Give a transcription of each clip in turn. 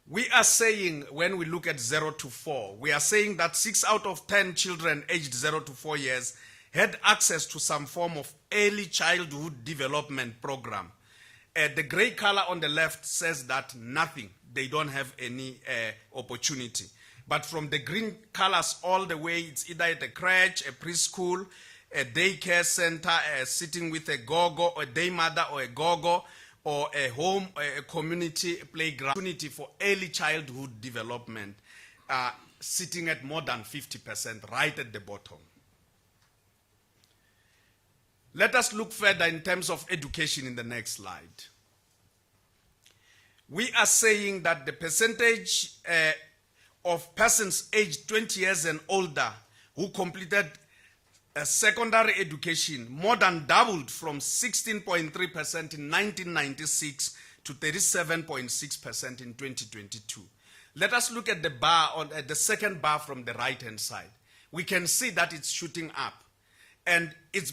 We are saying, when we look at 0 to 4, we are saying that 6 out of 10 children aged 0 to 4 years had access to some form of early childhood development program. The gray color on the left says that nothing, they don't have any opportunity. But from the green colors all the way, it's either at a crèche, a preschool, a daycare center, sitting with a gogo, or a day mother or a gogo, or a home, a community playground. Opportunity for early childhood development, sitting at more than 50%, right at the bottom. Let us look further in terms of education in the next slide. We are saying that the percentage of persons aged 20 years and older who completed a secondary education more than doubled from 16.3% in 1996 to 37.6% in 2022. Let us look at the bar at the second bar from the right-hand side. We can see that it's shooting up. And it's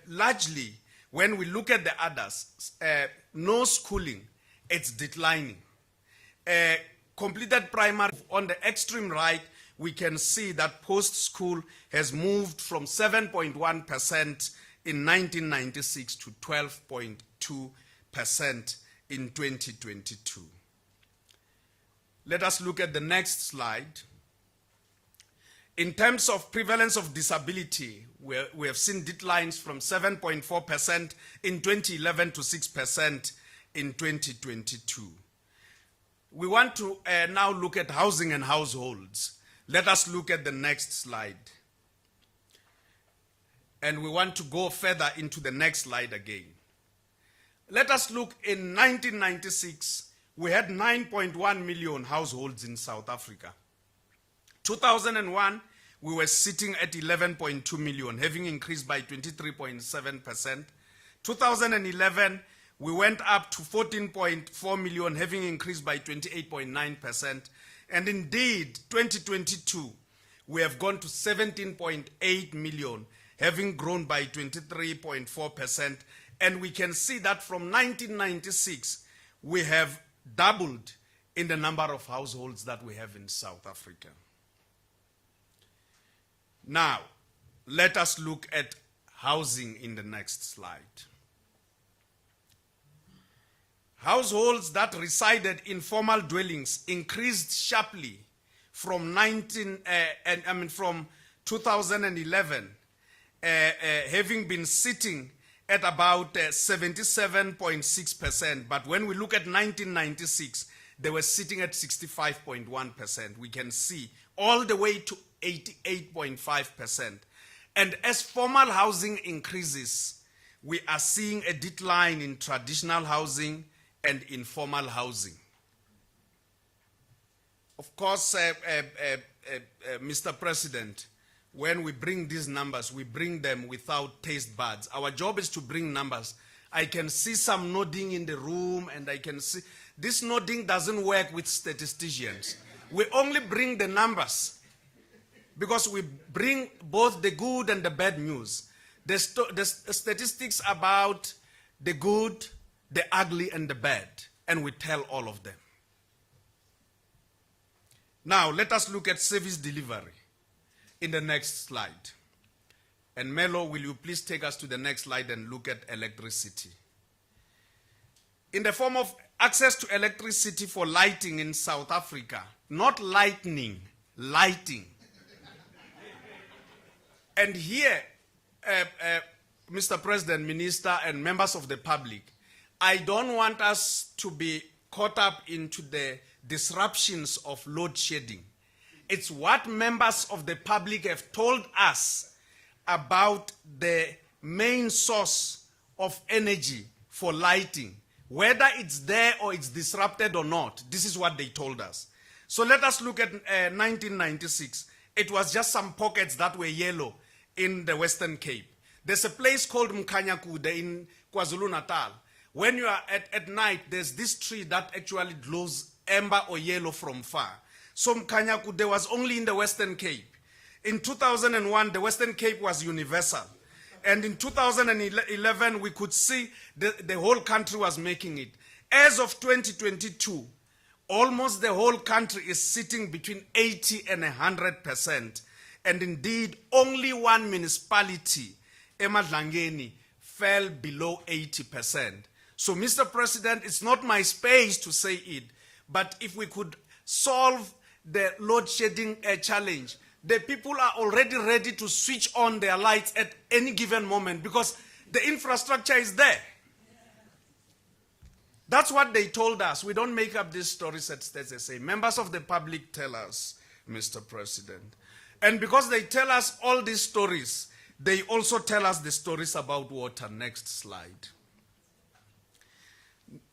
largely, when we look at the others, no schooling, it's declining. Completed primary, on the extreme right, we can see that post-school has moved from 7.1% in 1996 to 12.2% in 2022. Let us look at the next slide. In terms of prevalence of disability, we have seen declines from 7.4% in 2011 to 6% in 2022. We want to now look at housing and households. Let us look at the next slide. And we want to go further into the next slide again. Let us look in 1996, we had 9.1 million households in South Africa. 2001, we were sitting at 11.2 million, having increased by 23.7%. 2011, we went up to 14.4 million, having increased by 28.9%. And indeed, 2022, we have gone to 17.8 million, having grown by 23.4%. And we can see that from 1996, we have doubled in the number of households that we have in South Africa. Now, let us look at housing in the next slide. Households that resided in formal dwellings increased sharply from 2011, having been sitting at about 77.6%. But when we look at 1996, they were sitting at 65.1%. We can see all the way to 88.5%. And as formal housing increases, we are seeing a decline in traditional housing and informal housing. Of course, Mr. President, when we bring these numbers, we bring them without taste buds. Our job is to bring numbers. I can see some nodding in the room, and I can see this nodding doesn't work with statisticians. We only bring the numbers because we bring both the good and the bad news. The statistics about the good, the ugly, and the bad, and we tell all of them. Now, let us look at service delivery in the next slide. And Melo, will you please take us to the next slide and look at electricity? In the form of access to electricity for lighting in South Africa, not lightning, lighting. And here, Mr. President, Minister, and members of the public, I don't want us to be caught up into the disruptions of load shedding. It's what members of the public have told us about the main source of energy for lighting. Whether it's there or it's disrupted or not, this is what they told us. So let us look at 1996. It was just some pockets that were yellow in the Western Cape. There's a place called Mkhanyakude in KwaZulu-Natal. When you are at night, there's this tree that actually glows amber or yellow from far. So Mkhanyakude was only in the Western Cape. In 2001, the Western Cape was universal. And in 2011, we could see the whole country was making it. As of 2022, Almost the whole country is sitting between 80 and 100%. And indeed, only one municipality, eMadlangeni, fell below 80%. So, Mr. President, it's not my space to say it, but if we could solve the load shedding challenge, the people are already ready to switch on their lights at any given moment because the infrastructure is there. That's what they told us. We don't make up these stories at State. Members of the public tell us, Mr. President. And because they tell us all these stories, they also tell us the stories about water. Next slide.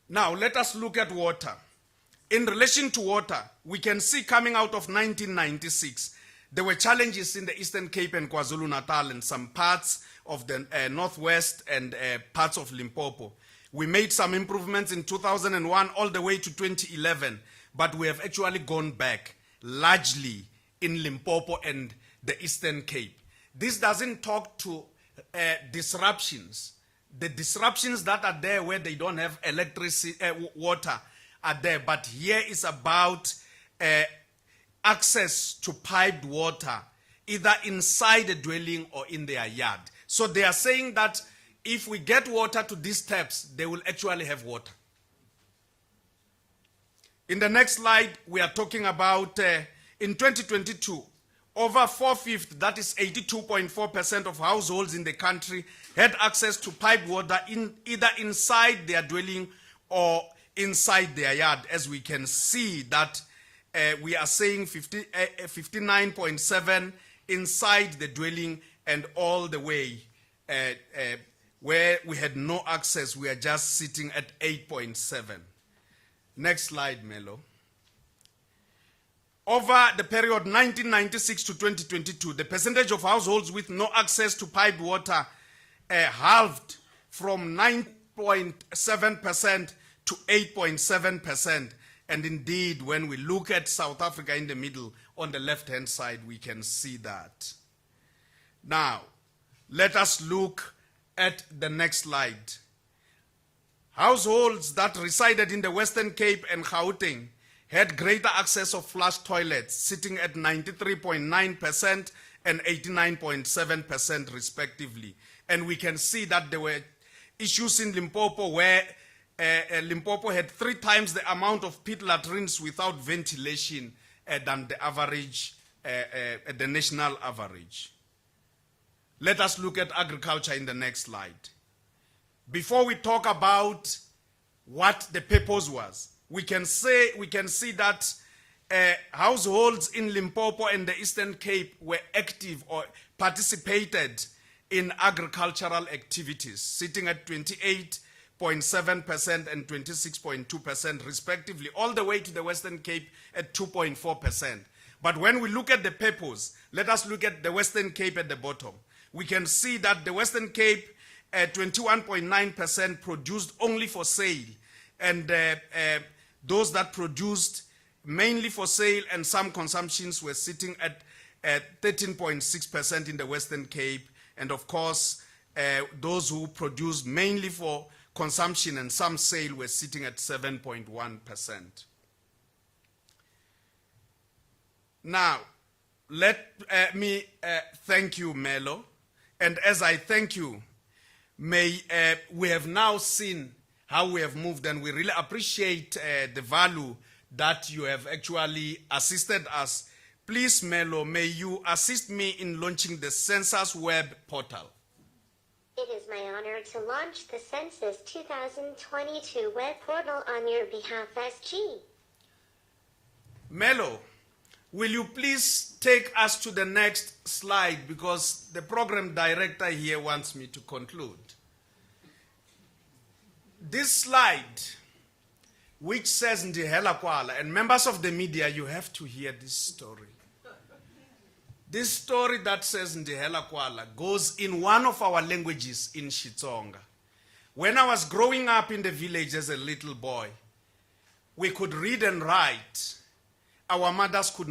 Now, let us look at water. In relation to water, we can see coming out of 1996, there were challenges in the Eastern Cape and KwaZulu-Natal and some parts of the Northwest and parts of Limpopo. We made some improvements in 2001 all the way to 2011, but we have actually gone back largely in Limpopo and the Eastern Cape. This doesn't talk to disruptions. The disruptions that are there where they don't have electricity, water are there, but here is about access to piped water, either inside a dwelling or in their yard. So they are saying that if we get water to these taps, they will actually have water. In the next slide, we are talking about in 2022, over 4/5, that is 82.4% of households in the country had access to piped water either inside their dwelling or inside their yard. As we can see that we are saying 59.7 inside the dwelling and all the way where we had no access, we are just sitting at 8.7. Next slide, Melo. Over the period 1996 to 2022, the percentage of households with no access to piped water halved from 9.7% to 8.7%. And indeed, when we look at South Africa in the middle, on the left-hand side, we can see that. Now, let us look at the next slide. Households that resided in the Western Cape and Gauteng had greater access of flush toilets, sitting at 93.9% and 89.7% respectively. And we can see that there were issues in Limpopo where Limpopo had 3 times the amount of pit latrines without ventilation than the average, the national average. Let us look at agriculture in the next slide. Before we talk about what the purpose was, we can see that households in Limpopo and the Eastern Cape were active or participated in agricultural activities, sitting at 28.7% and 26.2% respectively, all the way to the Western Cape at 2.4%. But when we look at the purpose, let us look at the Western Cape at the bottom. We can see that the Western Cape, 21.9% produced only for sale, and those that produced mainly for sale and some consumptions were sitting at 13.6% in the Western Cape, and of course those who produced mainly for consumption and some sale were sitting at 7.1%. Now, let me thank you, Melo, and as I thank you, we have now seen how we have moved, and we really appreciate the value that you have actually assisted us. Please, Melo, may you assist me in launching the Census web portal. It is my honor to launch the Census 2022 web portal on your behalf, SG. Melo, will you please take us to the next slide, because the program director here wants me to conclude. This slide, which says Ndihela Kwala, and members of the media, you have to hear this story. This story that says Ndihela Kwala goes in one of our languages in Xitsonga. When I was growing up in the village as a little boy, we could read and write. Our mothers could